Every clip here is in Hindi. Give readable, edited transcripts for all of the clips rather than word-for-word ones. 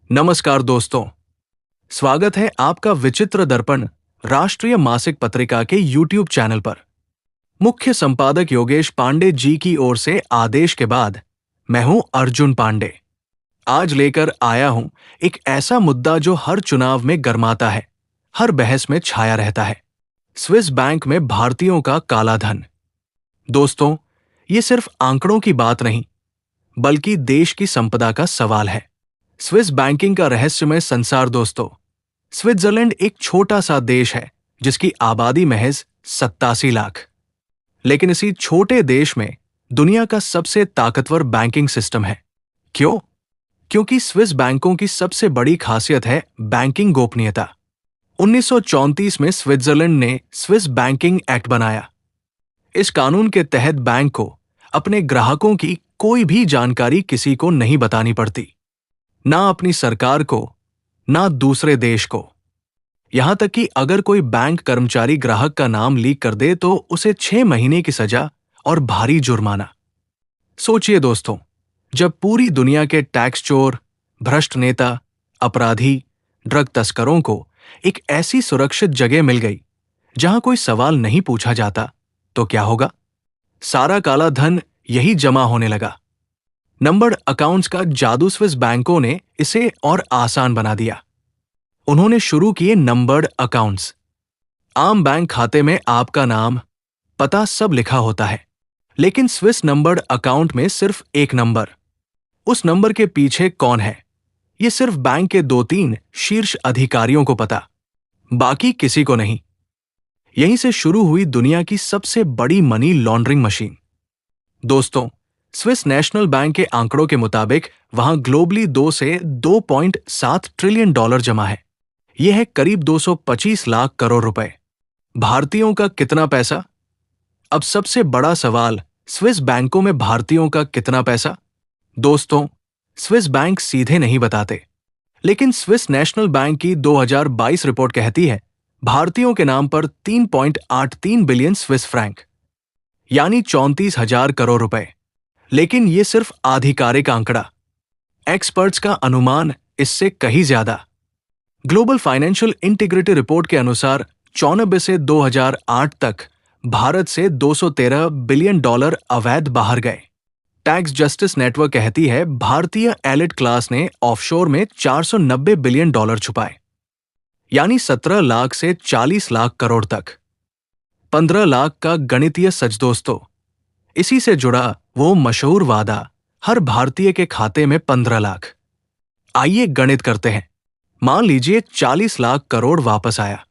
नमस्कार दोस्तों, स्वागत है आपका विचित्र दर्पण राष्ट्रीय मासिक पत्रिका के YouTube चैनल पर। मुख्य संपादक योगेश पांडे जी की ओर से आदेश के बाद मैं हूं अर्जुन पांडे। आज लेकर आया हूं एक ऐसा मुद्दा जो हर चुनाव में गरमाता है, हर बहस में छाया रहता है। स्विस बैंक में भारतीयों का काला धन। दोस्तों, ये सिर्फ आंकड़ों की बात नहीं, बल्कि देश की संपदा का सवाल है। स्विस बैंकिंग का रहस्यमय संसार। दोस्तों, स्विट्जरलैंड एक छोटा सा देश है जिसकी आबादी महज 87 लाख। लेकिन इसी छोटे देश में दुनिया का सबसे ताकतवर बैंकिंग सिस्टम है। क्यों? क्योंकि स्विस बैंकों की सबसे बड़ी खासियत है बैंकिंग गोपनीयता। 1934 में स्विट्जरलैंड ने स्विस बैंकिंग एक्ट बनाया। इस कानून के तहत बैंक को अपने ग्राहकों की कोई भी जानकारी किसी को नहीं बतानी पड़ती, ना अपनी सरकार को, ना दूसरे देश को। यहां तक कि अगर कोई बैंक कर्मचारी ग्राहक का नाम लीक कर दे तो उसे 6 महीने की सजा और भारी जुर्माना। सोचिए दोस्तों, जब पूरी दुनिया के टैक्स चोर, भ्रष्ट नेता, अपराधी, ड्रग तस्करों को एक ऐसी सुरक्षित जगह मिल गई जहां कोई सवाल नहीं पूछा जाता, तो क्या होगा? सारा काला धन यही जमा होने लगा। नंबर्ड अकाउंट्स का जादू स्विस बैंकों ने इसे और आसान बना दिया। उन्होंने शुरू किए नंबर्ड अकाउंट्स। आम बैंक खाते में आपका नाम, पता सब लिखा होता है, लेकिन स्विस नंबर्ड अकाउंट में सिर्फ एक नंबर। उस नंबर के पीछे कौन है, यह सिर्फ बैंक के 2-3 शीर्ष अधिकारियों को पता, बाकी किसी को नहीं। यहीं से शुरू हुई दुनिया की सबसे बड़ी मनी लॉन्ड्रिंग मशीन। दोस्तों, स्विस नेशनल बैंक के आंकड़ों के मुताबिक वहां ग्लोबली 2 से 2.7 ट्रिलियन डॉलर जमा है। यह है करीब 225 लाख करोड़ रुपए। भारतीयों का कितना पैसा? अब सबसे बड़ा सवाल, स्विस बैंकों में भारतीयों का कितना पैसा? दोस्तों, स्विस बैंक सीधे नहीं बताते, लेकिन स्विस नेशनल बैंक की 2022 रिपोर्ट कहती है भारतीयों के नाम पर 3.83 बिलियन स्विस फ्रैंक, यानी 34,000 करोड़ रुपए। लेकिन यह सिर्फ आधिकारिक आंकड़ा। एक्सपर्ट्स का अनुमान इससे कहीं ज्यादा। ग्लोबल फाइनेंशियल इंटीग्रिटी रिपोर्ट के अनुसार 94 से 2008 तक भारत से 213 बिलियन डॉलर अवैध बाहर गए। टैक्स जस्टिस नेटवर्क कहती है भारतीय एलिट क्लास ने ऑफशोर में 490 बिलियन डॉलर छुपाए, यानी 17 लाख से 40 लाख करोड़ तक। 15 लाख का गणितीय सच। दोस्तों, इसी से जुड़ा वो मशहूर वादा, हर भारतीय के खाते में 15 लाख। आइए गणित करते हैं। मान लीजिए 40 लाख करोड़ वापस आया।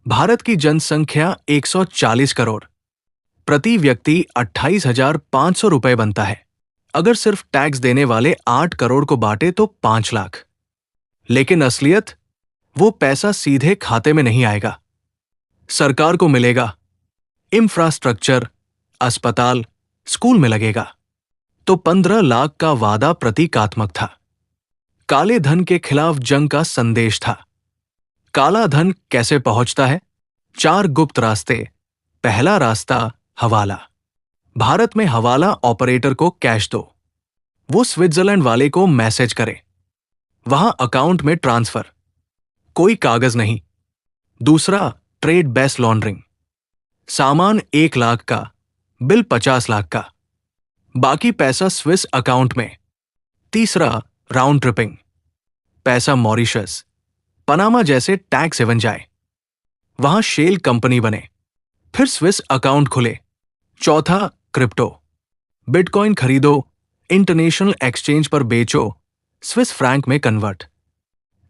भारत की जनसंख्या 140 करोड़, प्रति व्यक्ति 28,500 रुपए बनता है। अगर सिर्फ टैक्स देने वाले 8 करोड़ को बांटे तो 5 लाख। लेकिन असलियत, वो पैसा सीधे खाते में नहीं आएगा, सरकार को मिलेगा। इंफ्रास्ट्रक्चर, अस्पताल, स्कूल में लगेगा। तो 15 लाख का वादा प्रतीकात्मक था, काले धन के खिलाफ जंग का संदेश था। काला धन कैसे पहुंचता है? 4 गुप्त रास्ते। पहला रास्ता, हवाला। भारत में हवाला ऑपरेटर को कैश दो, वो स्विट्जरलैंड वाले को मैसेज करे, वहां अकाउंट में ट्रांसफर, कोई कागज नहीं। दूसरा, ट्रेड बेस लॉन्ड्रिंग। सामान 1 लाख का, बिल 50 लाख का, बाकी पैसा स्विस अकाउंट में। तीसरा, राउंड ट्रिपिंग। पैसा मॉरिशस, पनामा जैसे टैक्स हेवन जाए, वहां शेल कंपनी बने, फिर स्विस अकाउंट खुले। चौथा, क्रिप्टो। बिटकॉइन खरीदो, इंटरनेशनल एक्सचेंज पर बेचो, स्विस फ्रैंक में कन्वर्ट।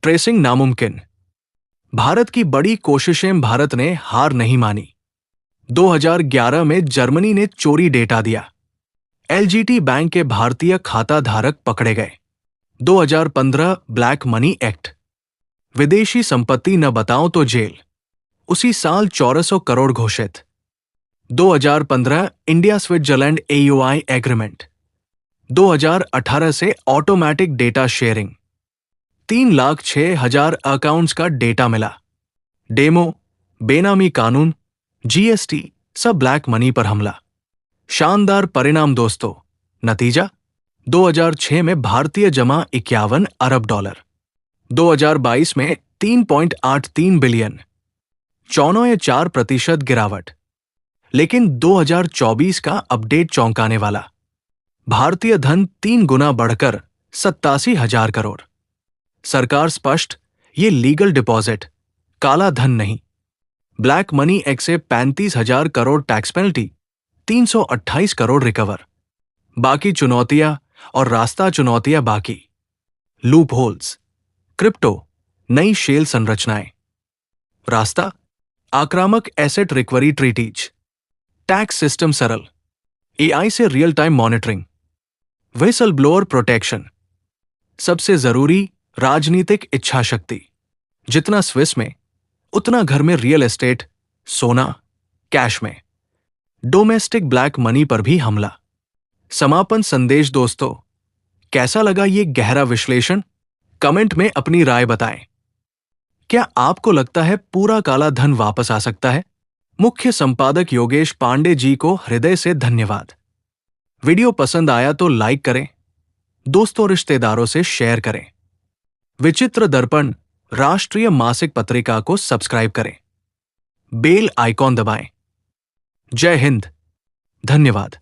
ट्रेसिंग नामुमकिन। भारत की बड़ी कोशिशें, भारत ने हार नहीं मानी। 2011 में जर्मनी ने चोरी डेटा दिया। एलजीटी बैंक के भारतीय खाता धारक पकड़े गए। 2015 ब्लैक मनी एक्ट, विदेशी संपत्ति न बताओ तो जेल। उसी साल 1400 करोड़ घोषित। 2015 इंडिया स्विट्जरलैंड एयूआई एग्रीमेंट। 2018 से ऑटोमैटिक डेटा शेयरिंग। 3,06,000 अकाउंट्स का डेटा मिला। डेमो, बेनामी कानून, जीएसटी, सब ब्लैक मनी पर हमला। शानदार परिणाम दोस्तों। नतीजा, 2006 में भारतीय जमा 51 अरब डॉलर। 2022 में 3.83 बिलियन, 4.4% गिरावट। लेकिन 2024 का अपडेट चौंकाने वाला। भारतीय धन 3 गुना बढ़कर 87,000 करोड़। सरकार स्पष्ट, ये लीगल डिपॉजिट, काला धन नहीं। ब्लैक मनी एक्ट से 35,000 crore tax penalty, 328 crore recover. बाकी चुनौतियां और रास्ता चुनौतियां बाकी। लूप होल्स, क्रिप्टो, नई शेल संरचनाएं। रास्ता, आक्रामक asset recovery treaties, tax system सरल, एआई से real time monitoring, whistleblower protection. सबसे जरूरी, राजनीतिक इच्छा शक्ति। जितना स्विस में, उतना घर में रियल एस्टेट, सोना, कैश में। डोमेस्टिक ब्लैक मनी पर भी हमला। समापन संदेश दोस्तों, कैसा लगा ये गहरा विश्लेषण? कमेंट में अपनी राय बताएं। क्या आपको लगता है पूरा काला धन वापस आ सकता है? मुख्य संपादक योगेश पांडे जी को हृदय से धन्यवाद। वीडियो पसंद आया तो लाइक करें, दोस्तों रिश्तेदारों से शेयर करें। विचित्र दर्पण राष्ट्रीय मासिक पत्रिका को सब्सक्राइब करें, बेल आइकॉन दबाएं। जय हिंद, धन्यवाद।